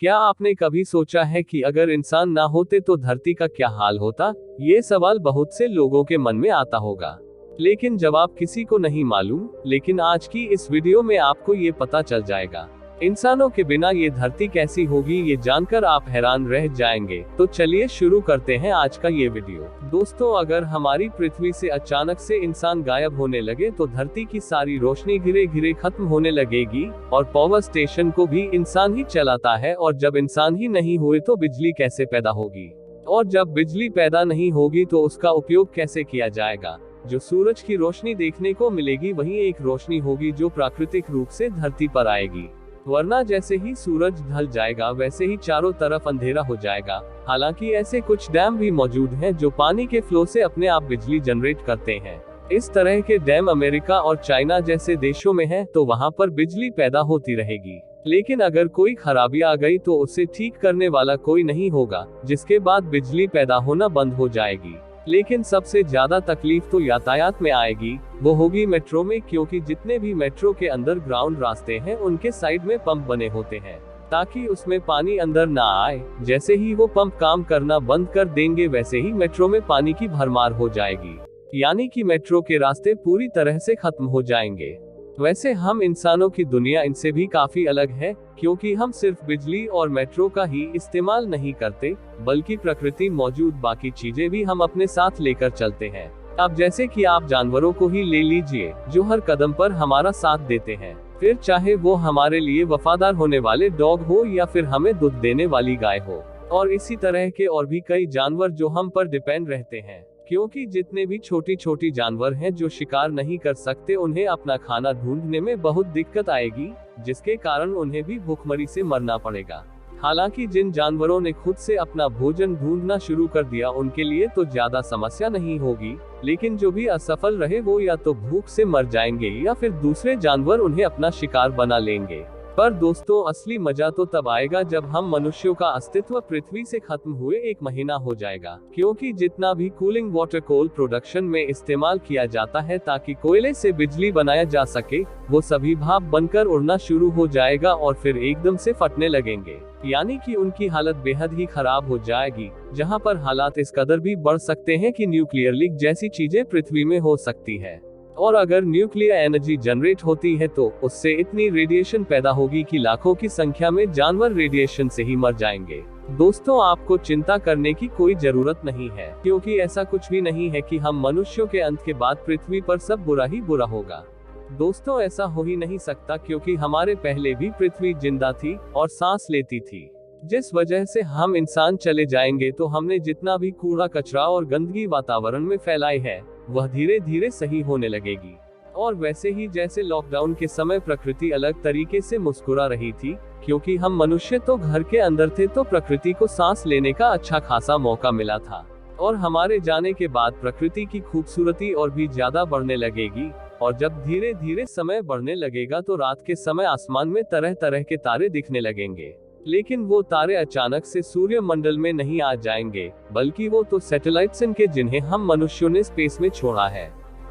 क्या आपने कभी सोचा है कि अगर इंसान ना होते तो धरती का क्या हाल होता? ये सवाल बहुत से लोगों के मन में आता होगा, लेकिन जवाब किसी को नहीं मालूम। लेकिन आज की इस वीडियो में आपको ये पता चल जाएगा, इंसानों के बिना ये धरती कैसी होगी। ये जानकर आप हैरान रह जाएंगे। तो चलिए शुरू करते हैं आज का ये वीडियो। दोस्तों, अगर हमारी पृथ्वी से अचानक से इंसान गायब होने लगे तो धरती की सारी रोशनी धीरे धीरे खत्म होने लगेगी, और पावर स्टेशन को भी इंसान ही चलाता है। और जब इंसान ही नहीं हुए तो बिजली कैसे पैदा होगी, और जब बिजली पैदा नहीं होगी तो उसका उपयोग कैसे किया जाएगा। जो सूरज की रोशनी देखने को मिलेगी वही एक रोशनी होगी जो प्राकृतिक रूप से धरती पर आएगी, वरना जैसे ही सूरज ढल जाएगा वैसे ही चारों तरफ अंधेरा हो जाएगा। हालांकि ऐसे कुछ डैम भी मौजूद हैं जो पानी के फ्लो से अपने आप बिजली जनरेट करते हैं। इस तरह के डैम अमेरिका और चाइना जैसे देशों में हैं, तो वहां पर बिजली पैदा होती रहेगी। लेकिन अगर कोई खराबी आ गई तो उसे ठीक करने वाला कोई नहीं होगा, जिसके बाद बिजली पैदा होना बंद हो जाएगी। लेकिन सबसे ज्यादा तकलीफ तो यातायात में आएगी, वो होगी मेट्रो में, क्योंकि जितने भी मेट्रो के अंडरग्राउंड रास्ते हैं उनके साइड में पंप बने होते हैं ताकि उसमें पानी अंदर ना आए। जैसे ही वो पंप काम करना बंद कर देंगे वैसे ही मेट्रो में पानी की भरमार हो जाएगी, यानी कि मेट्रो के रास्ते पूरी तरह से खत्म हो जाएंगे। वैसे हम इंसानों की दुनिया इनसे भी काफी अलग है, क्योंकि हम सिर्फ बिजली और मेट्रो का ही इस्तेमाल नहीं करते, बल्कि प्रकृति मौजूद बाकी चीजें भी हम अपने साथ लेकर चलते हैं। अब जैसे कि आप जानवरों को ही ले लीजिए, जो हर कदम पर हमारा साथ देते हैं, फिर चाहे वो हमारे लिए वफादार होने वाले डॉग हो या फिर हमें दूध देने वाली गाय हो, और इसी तरह के और भी कई जानवर जो हम पर डिपेंड रहते हैं। क्योंकि जितने भी छोटी छोटी जानवर हैं जो शिकार नहीं कर सकते, उन्हें अपना खाना ढूंढने में बहुत दिक्कत आएगी, जिसके कारण उन्हें भी भूखमरी से मरना पड़ेगा। हालांकि जिन जानवरों ने खुद से अपना भोजन ढूंढना शुरू कर दिया उनके लिए तो ज्यादा समस्या नहीं होगी, लेकिन जो भी असफल रहे वो या तो भूख से मर जाएंगे या फिर दूसरे जानवर उन्हें अपना शिकार बना लेंगे। पर दोस्तों, असली मजा तो तब आएगा जब हम मनुष्यों का अस्तित्व पृथ्वी से खत्म हुए 1 महीना हो जाएगा। क्योंकि जितना भी कूलिंग वाटर कोल प्रोडक्शन में इस्तेमाल किया जाता है ताकि कोयले से बिजली बनाया जा सके, वो सभी भाप बनकर उड़ना शुरू हो जाएगा और फिर एकदम से फटने लगेंगे, यानी कि उनकी हालत बेहद ही खराब हो जाएगी। जहाँ पर हालात इस कदर भी बढ़ सकते हैं कि न्यूक्लियर लीक जैसी चीजें पृथ्वी में हो सकती है। और अगर न्यूक्लियर एनर्जी जनरेट होती है तो उससे इतनी रेडिएशन पैदा होगी कि लाखों की संख्या में जानवर रेडिएशन से ही मर जाएंगे। दोस्तों, आपको चिंता करने की कोई जरूरत नहीं है, क्योंकि ऐसा कुछ भी नहीं है कि हम मनुष्यों के अंत के बाद पृथ्वी पर सब बुरा ही बुरा होगा। दोस्तों, ऐसा हो ही नहीं सकता, क्योंकि हमारे पहले भी पृथ्वी जिंदा थी और सांस लेती थी। जिस वजह से हम इंसान चले जाएंगे तो हमने जितना भी कूड़ा कचरा और गंदगी वातावरण में फैलाई है वह धीरे धीरे सही होने लगेगी। और वैसे ही जैसे लॉकडाउन के समय प्रकृति अलग तरीके से मुस्कुरा रही थी, क्योंकि हम मनुष्य तो घर के अंदर थे, तो प्रकृति को सांस लेने का अच्छा खासा मौका मिला था। और हमारे जाने के बाद प्रकृति की खूबसूरती और भी ज्यादा बढ़ने लगेगी। और जब धीरे धीरे समय बढ़ने लगेगा तो रात के समय आसमान में तरह तरह के तारे दिखने लगेंगे। लेकिन वो तारे अचानक से सूर्य मंडल में नहीं आ जाएंगे, बल्कि वो तो सैटेलाइट्स इनके जिन्हें हम मनुष्यों ने स्पेस में छोड़ा है।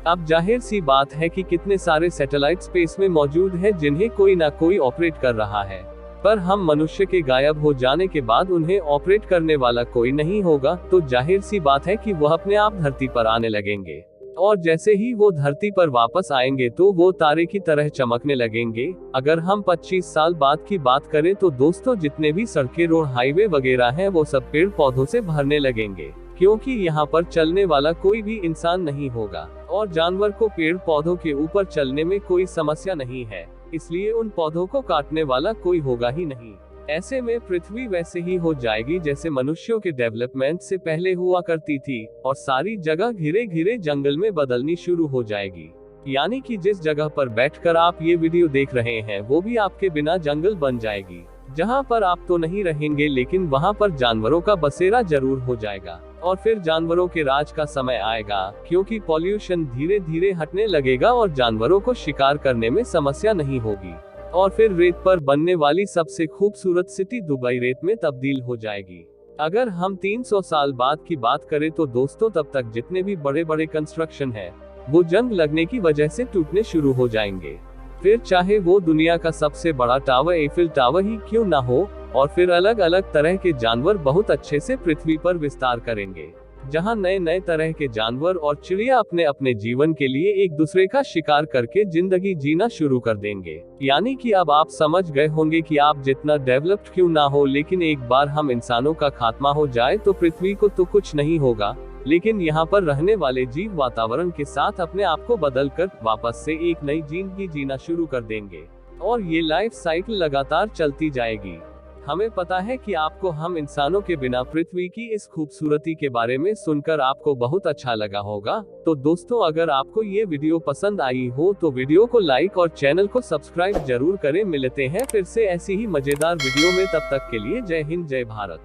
अब जाहिर सी बात है कि कितने सारे सैटेलाइट स्पेस में मौजूद हैं जिन्हें कोई ना कोई ऑपरेट कर रहा है, पर हम मनुष्य के गायब हो जाने के बाद उन्हें ऑपरेट करने वाला कोई नहीं होगा, तो जाहिर सी बात है कि वह अपने आप धरती पर आने लगेंगे। और जैसे ही वो धरती पर वापस आएंगे तो वो तारे की तरह चमकने लगेंगे। अगर हम 25 साल बाद की बात करें तो दोस्तों, जितने भी सड़कें, रोड, हाईवे वगैरह हैं वो सब पेड़ पौधों से भरने लगेंगे, क्योंकि यहाँ पर चलने वाला कोई भी इंसान नहीं होगा और जानवर को पेड़ पौधों के ऊपर चलने में कोई समस्या नहीं है, इसलिए उन पौधों को काटने वाला कोई होगा ही नहीं। ऐसे में पृथ्वी वैसे ही हो जाएगी जैसे मनुष्यों के डेवलपमेंट से पहले हुआ करती थी, और सारी जगह घिरे घिरे जंगल में बदलनी शुरू हो जाएगी। यानी कि जिस जगह पर बैठकर आप ये वीडियो देख रहे हैं वो भी आपके बिना जंगल बन जाएगी, जहाँ पर आप तो नहीं रहेंगे लेकिन वहाँ पर जानवरों का बसेरा जरूर हो जाएगा। और फिर जानवरों के राज का समय आएगा, क्योंकि पॉल्यूशन धीरे धीरे हटने लगेगा और जानवरों को शिकार करने में समस्या नहीं होगी। और फिर रेत पर बनने वाली सबसे खूबसूरत सिटी दुबई रेत में तब्दील हो जाएगी। अगर हम 300 साल बाद की बात करें तो दोस्तों, तब तक जितने भी बड़े बड़े कंस्ट्रक्शन हैं वो जंग लगने की वजह से टूटने शुरू हो जाएंगे। फिर चाहे वो दुनिया का सबसे बड़ा टावर एफिल टावर ही क्यों ना हो, और फिर अलग अलग तरह के जानवर बहुत अच्छे से पृथ्वी पर विस्तार करेंगे, जहां नए नए तरह के जानवर और चिड़िया अपने अपने जीवन के लिए एक दूसरे का शिकार करके जिंदगी जीना शुरू कर देंगे। यानी कि अब आप समझ गए होंगे कि आप जितना डेवलप्ड क्यों ना हो, लेकिन एक बार हम इंसानों का खात्मा हो जाए तो पृथ्वी को तो कुछ नहीं होगा, लेकिन यहाँ पर रहने वाले जीव वातावरण के साथ अपने आप को बदल कर वापस से एक नई जिंदगी जीना शुरू कर देंगे, और ये लाइफ साइकिल लगातार चलती जाएगी। हमें पता है कि आपको हम इंसानों के बिना पृथ्वी की इस खूबसूरती के बारे में सुनकर आपको बहुत अच्छा लगा होगा। तो दोस्तों, अगर आपको ये वीडियो पसंद आई हो तो वीडियो को लाइक और चैनल को सब्सक्राइब जरूर करें। मिलते हैं फिर से ऐसी ही मजेदार वीडियो में, तब तक के लिए जय हिंद, जय भारत।